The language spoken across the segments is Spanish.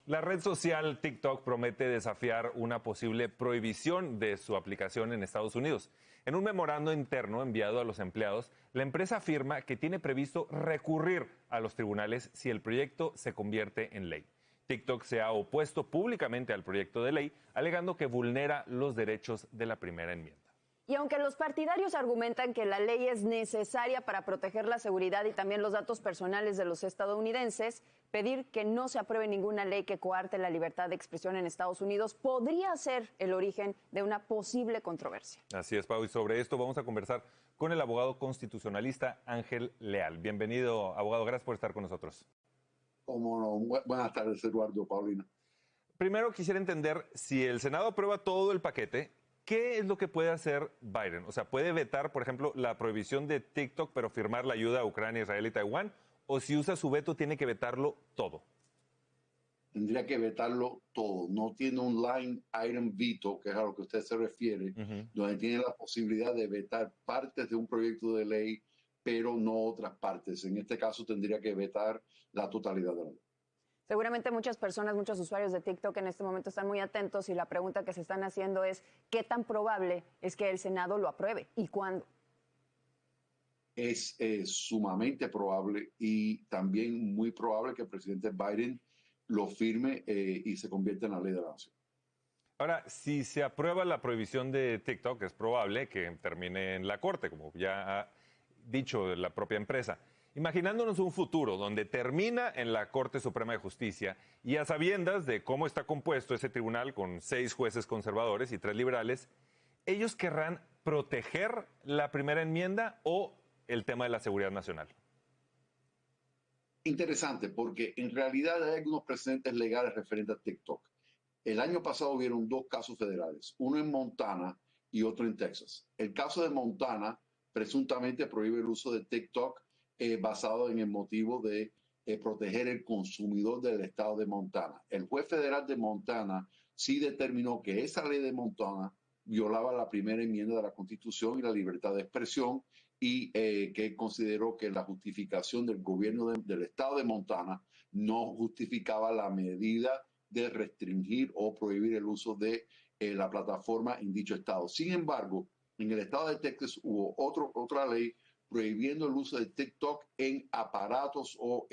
La red social TikTok promete desafiar una posible prohibición de su aplicación en Estados Unidos. En un memorando interno enviado a los empleados, la empresa afirma que tiene previsto recurrir a los tribunales si el proyecto se convierte en ley. TikTok se ha opuesto públicamente al proyecto de ley, alegando que vulnera los derechos de la primera enmienda. Y aunque los partidarios argumentan que la ley es necesaria para proteger la seguridad y también los datos personales de los estadounidenses, pedir que no se apruebe ninguna ley que coarte la libertad de expresión en Estados Unidos podría ser el origen de una posible controversia. Así es, Pau, y sobre esto vamos a conversar con el abogado constitucionalista Ángel Leal. Bienvenido, abogado, gracias por estar con nosotros. Cómo no. Buenas tardes, Eduardo, Paulina. Primero quisiera entender, si el Senado aprueba todo el paquete, ¿qué es lo que puede hacer Biden? O sea, ¿puede vetar, por ejemplo, la prohibición de TikTok, pero firmar la ayuda a Ucrania, Israel y Taiwán? ¿O si usa su veto, tiene que vetarlo todo? Tendría que vetarlo todo. No tiene un line item veto, que es a lo que usted se refiere, donde tiene la posibilidad de vetar partes de un proyecto de ley, pero no otras partes. En este caso tendría que vetar la totalidad de la ley. Seguramente muchas personas, muchos usuarios de TikTok en este momento están muy atentos y la pregunta que se están haciendo es ¿qué tan probable es que el Senado lo apruebe y cuándo? Es sumamente probable y también muy probable que el presidente Biden lo firme y se convierta en la ley de la nación. Ahora, si se aprueba la prohibición de TikTok, es probable que termine en la Corte, como ya ha dicho la propia empresa. Imaginándonos un futuro donde termina en la Corte Suprema de Justicia y a sabiendas de cómo está compuesto ese tribunal con 6 jueces conservadores y 3 liberales, ¿ellos querrán proteger la primera enmienda o el tema de la seguridad nacional? Interesante, porque en realidad hay algunos precedentes legales referentes a TikTok. El año pasado hubieron 2 casos federales, uno en Montana y otro en Texas. El caso de Montana presuntamente prohíbe el uso de TikTok basado en el motivo de proteger el consumidor del estado de Montana. El juez federal de Montana sí determinó que esa ley de Montana violaba la primera enmienda de la Constitución y la libertad de expresión y que consideró que la justificación del gobierno del estado de Montana no justificaba la medida de restringir o prohibir el uso de la plataforma en dicho estado. Sin embargo, en el estado de Texas hubo otra ley prohibiendo el uso de TikTok en aparatos o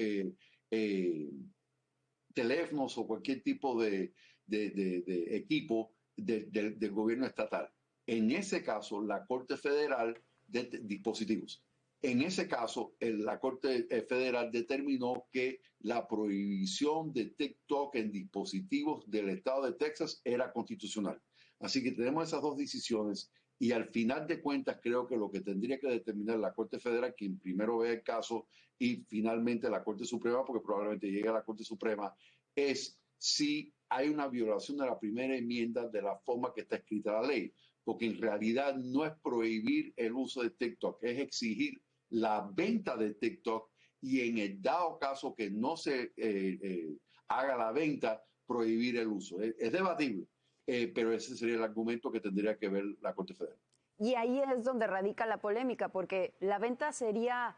teléfonos o cualquier tipo de equipo del gobierno estatal. En ese caso, la Corte Federal de Dispositivos. En ese caso, la Corte Federal determinó que la prohibición de TikTok en dispositivos del estado de Texas era constitucional. Así que tenemos esas 2 decisiones y al final de cuentas creo que lo que tendría que determinar la Corte Federal, quien primero ve el caso y finalmente la Corte Suprema, porque probablemente llegue a la Corte Suprema, es si hay una violación de la primera enmienda de la forma que está escrita la ley. Porque en realidad no es prohibir el uso de TikTok, es exigir la venta de TikTok y en el dado caso que no se haga la venta, prohibir el uso. Es debatible, pero ese sería el argumento que tendría que ver la Corte Federal. Y ahí es donde radica la polémica, porque la venta sería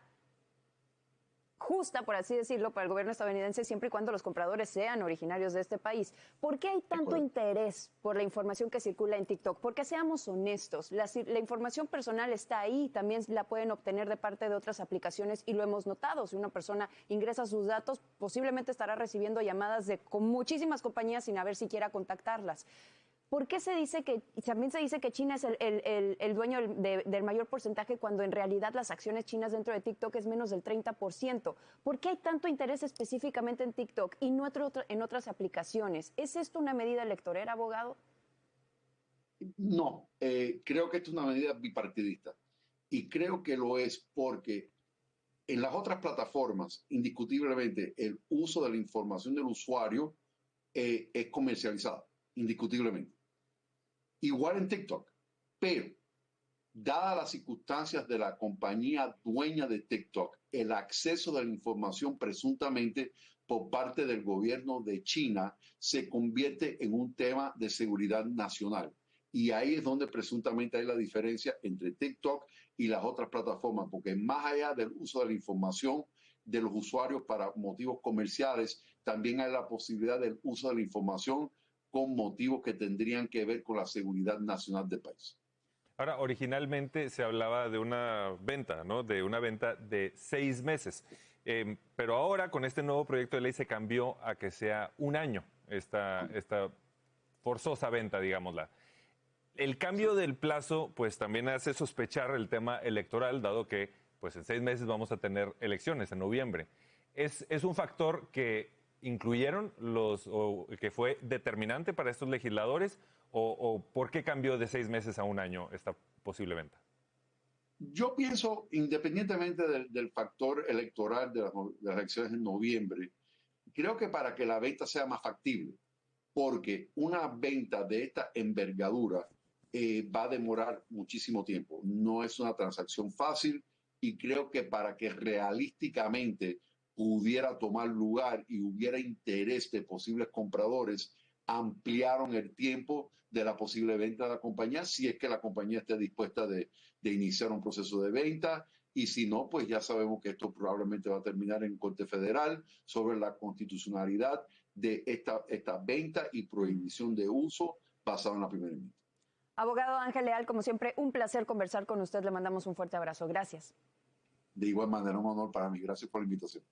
justa, por así decirlo, para el gobierno estadounidense siempre y cuando los compradores sean originarios de este país. ¿Por qué hay tanto interés por la información que circula en TikTok? Porque seamos honestos, la información personal está ahí, también la pueden obtener de parte de otras aplicaciones y lo hemos notado. Si una persona ingresa sus datos, posiblemente estará recibiendo llamadas con muchísimas compañías sin haber siquiera contactarlas. ¿Por qué también se dice que China es el dueño del mayor porcentaje cuando en realidad las acciones chinas dentro de TikTok es menos del 30%? ¿Por qué hay tanto interés específicamente en TikTok y no en otras aplicaciones? ¿Es esto una medida electorera, abogado? No, creo que esto es una medida bipartidista y creo que lo es porque en las otras plataformas, indiscutiblemente, el uso de la información del usuario es comercializado, indiscutiblemente. Igual en TikTok, pero dadas las circunstancias de la compañía dueña de TikTok, el acceso de la información presuntamente por parte del gobierno de China se convierte en un tema de seguridad nacional. Y ahí es donde presuntamente hay la diferencia entre TikTok y las otras plataformas, porque más allá del uso de la información de los usuarios para motivos comerciales, también hay la posibilidad del uso de la información con motivos que tendrían que ver con la seguridad nacional del país. Ahora, originalmente se hablaba de una venta, ¿no? De una venta de 6 meses. Pero ahora, con este nuevo proyecto de ley, se cambió a que sea un año esta forzosa venta, digámosla. El cambio del plazo, pues también hace sospechar el tema electoral, dado que pues en 6 meses vamos a tener elecciones en noviembre. ¿Es un factor que incluyeron o que fue determinante para estos legisladores o por qué cambió de 6 meses a un año esta posible venta? Yo pienso, independientemente del factor electoral de las elecciones en noviembre, creo que para que la venta sea más factible, porque una venta de esta envergadura va a demorar muchísimo tiempo. No es una transacción fácil y creo que para que realísticamente pudiera tomar lugar y hubiera interés de posibles compradores, ampliaron el tiempo de la posible venta de la compañía, si es que la compañía esté dispuesta de iniciar un proceso de venta. Y si no, pues ya sabemos que esto probablemente va a terminar en Corte Federal sobre la constitucionalidad de esta venta y prohibición de uso basado en la primera enmienda. Abogado Ángel Leal, como siempre, un placer conversar con usted. Le mandamos un fuerte abrazo. Gracias. De igual manera, un honor para mí. Gracias por la invitación.